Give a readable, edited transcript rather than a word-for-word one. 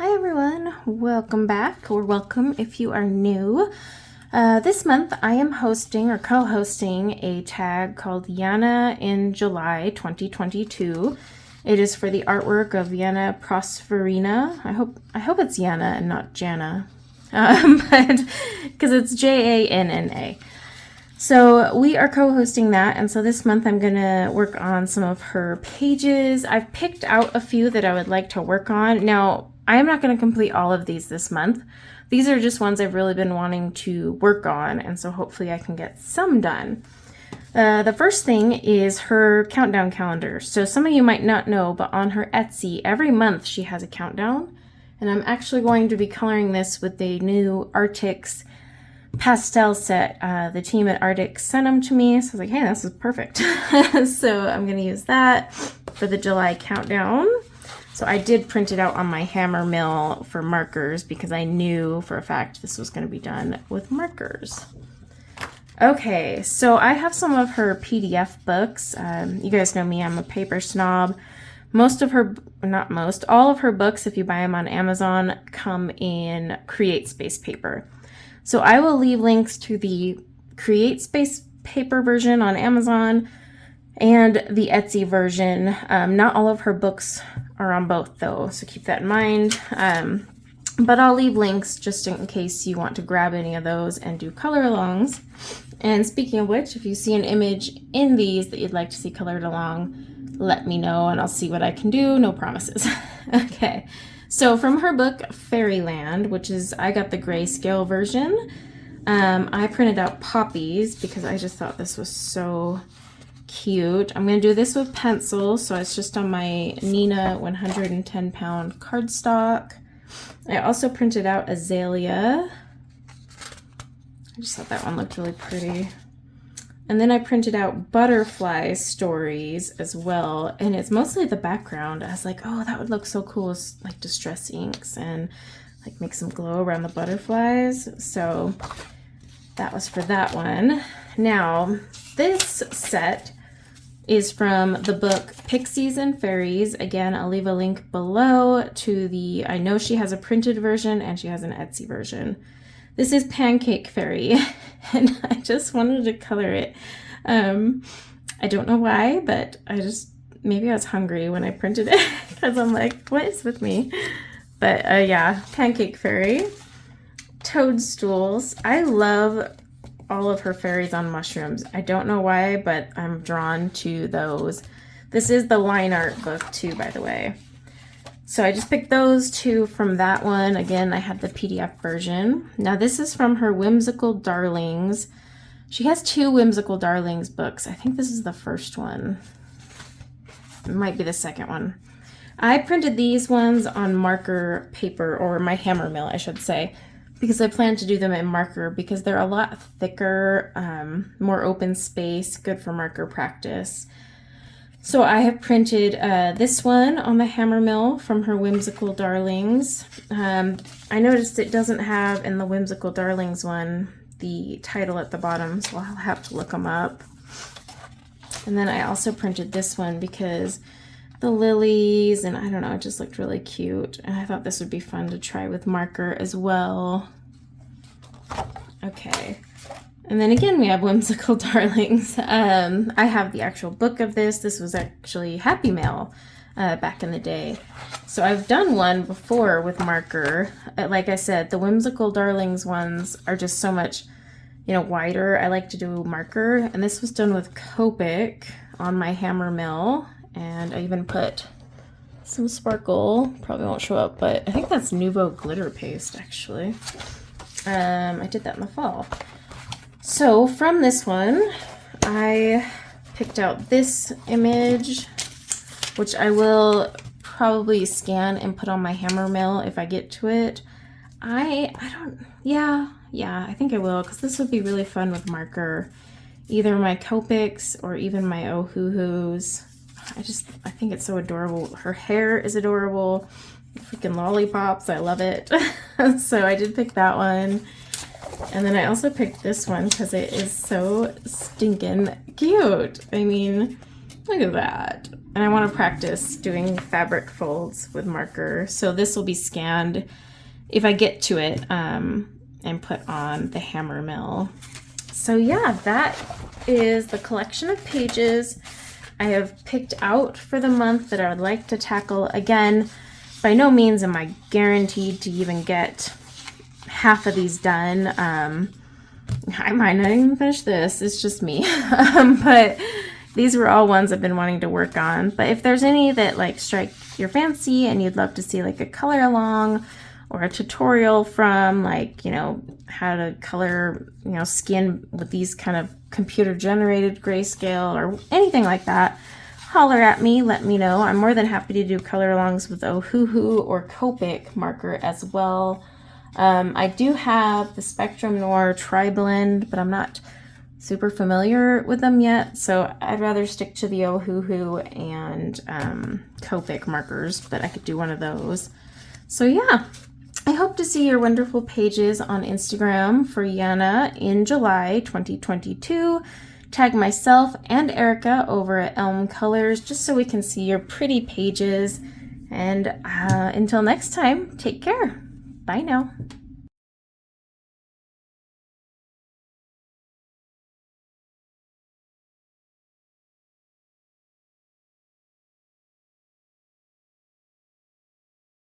Hi everyone, welcome back, or welcome if you are new. This month I am hosting or co-hosting a tag called Yana in July 2022. It is for the artwork of Yana Prosperina. I hope it's Yana and not Jana, but because it's Janna. So we are co-hosting that, and so this month I'm gonna work on some of her pages. I've picked out a few that I would like to work on. Now, I am not gonna complete all of these this month. These are just ones I've really been wanting to work on, and so hopefully I can get some done. The first thing is her countdown calendar. So some of you might not know, but on her Etsy, every month she has a countdown, and I'm actually going to be coloring this with the new Arctic's pastel set. The team at Arctic sent them to me, so I was like, hey, this is perfect. So I'm gonna use that for the July countdown. So I did print it out on my hammer mill for markers because I knew for a fact this was going to be done with markers. Okay, so I have some of her PDF books. You guys know me, I'm a paper snob. Most of her, not most, all of her books, if you buy them on Amazon, come in Create Space paper. So I will leave links to the Create Space paper version on Amazon and the Etsy version. Not all of her books are on both though, so keep that in mind. But I'll leave links just in case you want to grab any of those and do color alongs. And speaking of which, if you see an image in these that you'd like to see colored along, let me know and I'll see what I can do. No promises. Okay, so from her book Fairyland, which is, I got the grayscale version. I printed out poppies because I just thought this was so cute. I'm going to do this with pencil, so it's just on my Nina 110 pound cardstock. I also printed out Azalea. I just thought that one looked really pretty. And then I printed out butterfly stories as well, and it's mostly the background. I was like, oh, that would look so cool with like distress inks and like make some glow around the butterflies. So that was for that one. Now, this set is from the book Pixies and Fairies. Again, I'll leave a link below to the, I know she has a printed version and she has an Etsy version. This is Pancake Fairy, and I just wanted to color it. I don't know why, but maybe I was hungry when I printed it, because I'm like, what is with me? But yeah, Pancake Fairy. Toadstools. I love all of her fairies on mushrooms. I don't know why, but I'm drawn to those. This is the line art book too, by the way. So I just picked those two from that one. Again, I had the PDF version. Now this is from her Whimsical Darlings. She has two Whimsical Darlings books. I think this is the first one. It might be the second one. I printed these ones on marker paper, or my hammer mill, I should say, because I plan to do them in marker because they're a lot thicker, more open space, good for marker practice. So I have printed this one on the hammer mill from her Whimsical Darlings. I noticed it doesn't have in the Whimsical Darlings one the title at the bottom, so I'll have to look them up. And then I also printed this one because the lilies, and I don't know, it just looked really cute. And I thought this would be fun to try with marker as well. Okay. And then again, we have Whimsical Darlings. I have the actual book of this. This was actually Happy Mail back in the day. So I've done one before with marker. Like I said, the Whimsical Darlings ones are just so much, wider. I like to do marker. And this was done with Copic on my hammer mill. And I even put some sparkle. Probably won't show up, but I think that's Nuvo glitter paste, actually. I did that in the fall. So from this one, I picked out this image, which I will probably scan and put on my hammer mill if I get to it. I think I will, because this would be really fun with marker. Either my Copics or even my Ohuhus. I think it's so adorable. Her hair is adorable. Freaking lollipops, I love it. So I did pick that one. And then I also picked this one because it is so stinking cute. I mean, Look at that. And I want to practice doing fabric folds with marker. So this will be scanned if I get to it and put on the hammer mill. So yeah, that is the collection of pages I have picked out for the month that I would like to tackle. Again, by no means am I guaranteed to even get half of these done. I might not even finish this. It's just me. But these were all ones I've been wanting to work on. But if there's any that like strike your fancy and you'd love to see like a color along or a tutorial from, like, you know, how to color, you know, skin with these kind of computer generated grayscale or anything like that, holler at me, let me know. I'm more than happy to do color alongs with Ohuhu or Copic marker as well. I do have the Spectrum Noir Tri-Blend, but I'm not super familiar with them yet, so I'd rather stick to the Ohuhu and Copic markers, but I could do one of those. So yeah, I hope to see your wonderful pages on Instagram for Yana in July 2022. Tag myself and Erica over at Elm Colors just so we can see your pretty pages. And until next time, take care. Bye now.